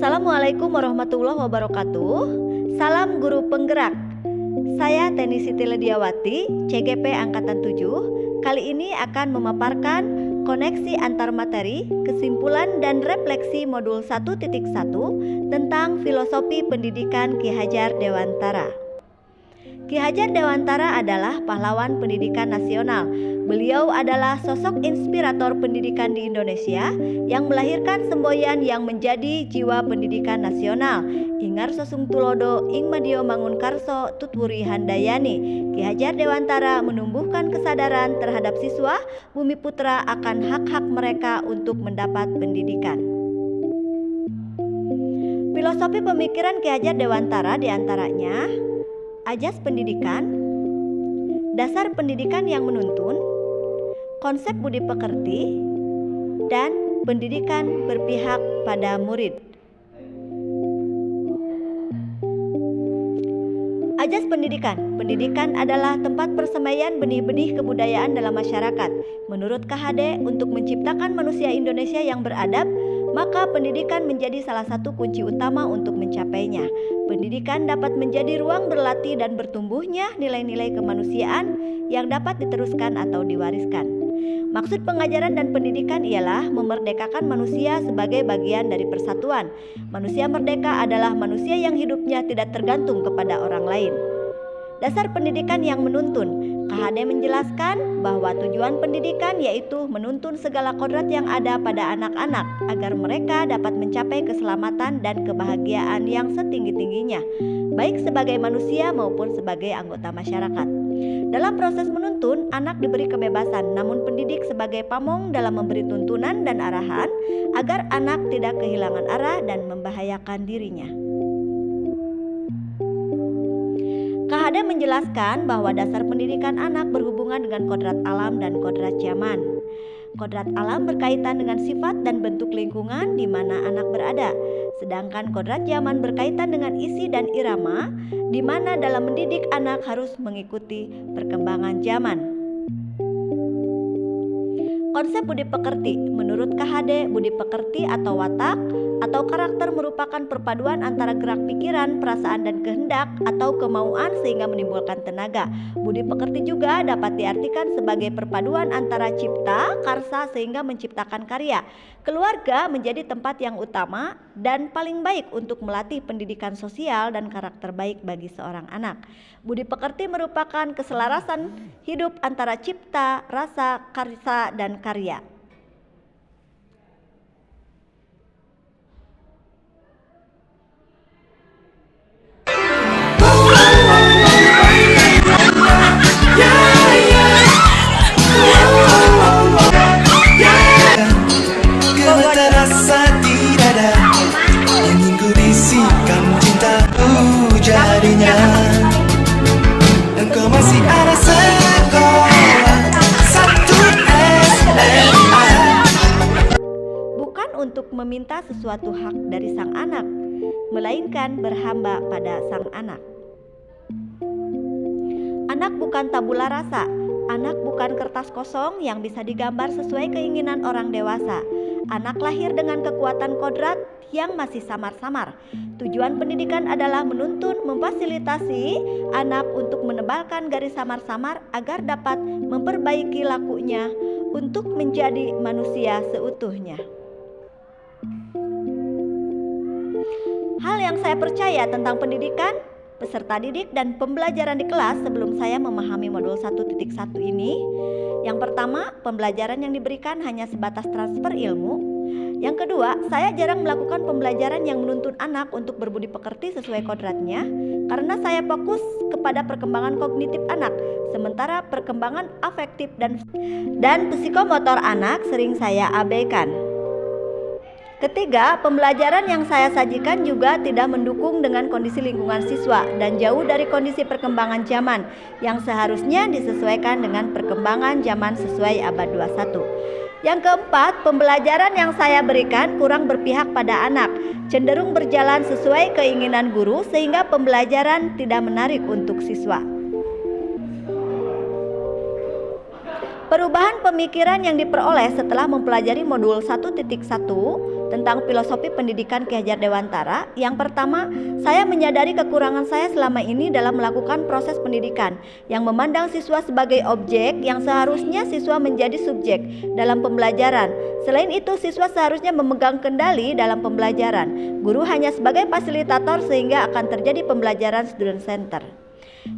Assalamualaikum warahmatullahi wabarakatuh. Salam guru penggerak. Saya Teni Siti Lediawati, CGP Angkatan 7. Kali ini akan memaparkan koneksi antar materi, kesimpulan dan refleksi modul 1.1 tentang filosofi pendidikan Ki Hajar Dewantara. Ki Hajar Dewantara adalah pahlawan pendidikan nasional. Beliau adalah sosok inspirator pendidikan di Indonesia yang melahirkan semboyan yang menjadi jiwa pendidikan nasional. Ingar Sosung Tulodo, Ing Madio Mangunkarso, Tutwuri Handayani. Ki Hajar Dewantara menumbuhkan kesadaran terhadap siswa Bumi Putra akan hak-hak mereka untuk mendapat pendidikan. Filosofi pemikiran Ki Hajar Dewantara diantaranya Ajas pendidikan, dasar pendidikan yang menuntun, konsep budi pekerti, dan pendidikan berpihak pada murid. Ajas pendidikan. Pendidikan adalah tempat persemaian benih-benih kebudayaan dalam masyarakat. Menurut KHD, untuk menciptakan manusia Indonesia yang beradab, maka pendidikan menjadi salah satu kunci utama untuk mencapainya. Pendidikan dapat menjadi ruang berlatih dan bertumbuhnya nilai-nilai kemanusiaan yang dapat diteruskan atau diwariskan. Maksud pengajaran dan pendidikan ialah memerdekakan manusia sebagai bagian dari persatuan. Manusia merdeka adalah manusia yang hidupnya tidak tergantung kepada orang lain. Dasar pendidikan yang menuntun. KHD menjelaskan bahwa tujuan pendidikan yaitu menuntun segala kodrat yang ada pada anak-anak agar mereka dapat mencapai keselamatan dan kebahagiaan yang setinggi-tingginya, baik sebagai manusia maupun sebagai anggota masyarakat. Dalam proses menuntun, anak diberi kebebasan, namun pendidik sebagai pamong dalam memberi tuntunan dan arahan agar anak tidak kehilangan arah dan membahayakan dirinya. KHD menjelaskan bahwa dasar pendidikan anak berhubungan dengan kodrat alam dan kodrat zaman. Kodrat alam berkaitan dengan sifat dan bentuk lingkungan di mana anak berada, sedangkan kodrat zaman berkaitan dengan isi dan irama di mana dalam mendidik anak harus mengikuti perkembangan zaman. Konsep budi pekerti. Menurut KHD, budi pekerti atau watak atau karakter merupakan perpaduan antara gerak pikiran, perasaan dan kehendak atau kemauan sehingga menimbulkan tenaga. Budi pekerti juga dapat diartikan sebagai perpaduan antara cipta, karsa sehingga menciptakan karya. Keluarga menjadi tempat yang utama dan paling baik untuk melatih pendidikan sosial dan karakter baik bagi seorang anak. Budi pekerti merupakan keselarasan hidup antara cipta, rasa, karsa dan karya. Untuk meminta sesuatu hak dari sang anak, melainkan berhamba pada sang anak. Anak bukan tabula rasa, anak bukan kertas kosong yang bisa digambar sesuai keinginan orang dewasa. Anak lahir dengan kekuatan kodrat yang masih samar-samar. Tujuan pendidikan adalah menuntun, memfasilitasi anak untuk menebalkan garis samar-samar agar dapat memperbaiki lakunya untuk menjadi manusia seutuhnya. Hal yang saya percaya tentang pendidikan, peserta didik dan pembelajaran di kelas sebelum saya memahami modul 1.1 ini. Yang pertama, pembelajaran yang diberikan hanya sebatas transfer ilmu. Yang kedua, saya jarang melakukan pembelajaran yang menuntun anak untuk berbudi pekerti sesuai kodratnya karena saya fokus kepada perkembangan kognitif anak, sementara perkembangan afektif dan psikomotor anak sering saya abaikan. Ketiga, pembelajaran yang saya sajikan juga tidak mendukung dengan kondisi lingkungan siswa dan jauh dari kondisi perkembangan zaman yang seharusnya disesuaikan dengan perkembangan zaman sesuai abad 21. Yang keempat, pembelajaran yang saya berikan kurang berpihak pada anak, cenderung berjalan sesuai keinginan guru sehingga pembelajaran tidak menarik untuk siswa. Perubahan pemikiran yang diperoleh setelah mempelajari modul 1.1 tentang filosofi pendidikan Ki Hajar Dewantara. Yang pertama, saya menyadari kekurangan saya selama ini dalam melakukan proses pendidikan yang memandang siswa sebagai objek yang seharusnya siswa menjadi subjek dalam pembelajaran. Selain itu, siswa seharusnya memegang kendali dalam pembelajaran. Guru hanya sebagai fasilitator sehingga akan terjadi pembelajaran student center.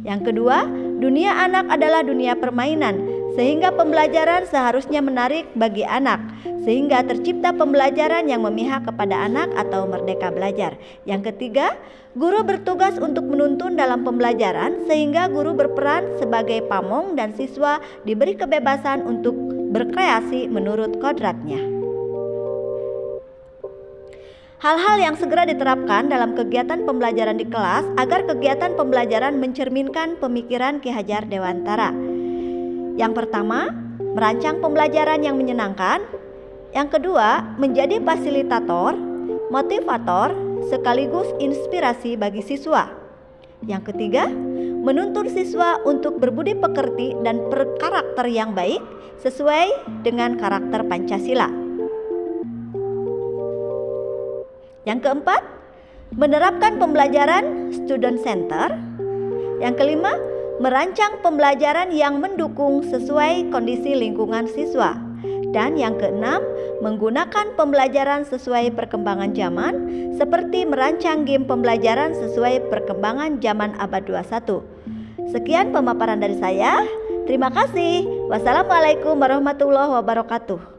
Yang kedua, dunia anak adalah dunia permainan, sehingga pembelajaran seharusnya menarik bagi anak, sehingga tercipta pembelajaran yang memihak kepada anak atau merdeka belajar. Yang ketiga, guru bertugas untuk menuntun dalam pembelajaran, sehingga guru berperan sebagai pamong dan siswa diberi kebebasan untuk berkreasi menurut kodratnya. Hal-hal yang segera diterapkan dalam kegiatan pembelajaran di kelas agar kegiatan pembelajaran mencerminkan pemikiran Ki Hajar Dewantara. Yang pertama, merancang pembelajaran yang menyenangkan. Yang kedua, menjadi fasilitator, motivator, sekaligus inspirasi bagi siswa. Yang ketiga, menuntun siswa untuk berbudi pekerti dan berkarakter yang baik sesuai dengan karakter Pancasila. Yang keempat, menerapkan pembelajaran student center. Yang kelima, merancang pembelajaran yang mendukung sesuai kondisi lingkungan siswa. Dan yang keenam, menggunakan pembelajaran sesuai perkembangan zaman, seperti merancang game pembelajaran sesuai perkembangan zaman abad 21. Sekian pemaparan dari saya. Terima kasih. Wassalamualaikum warahmatullahi wabarakatuh.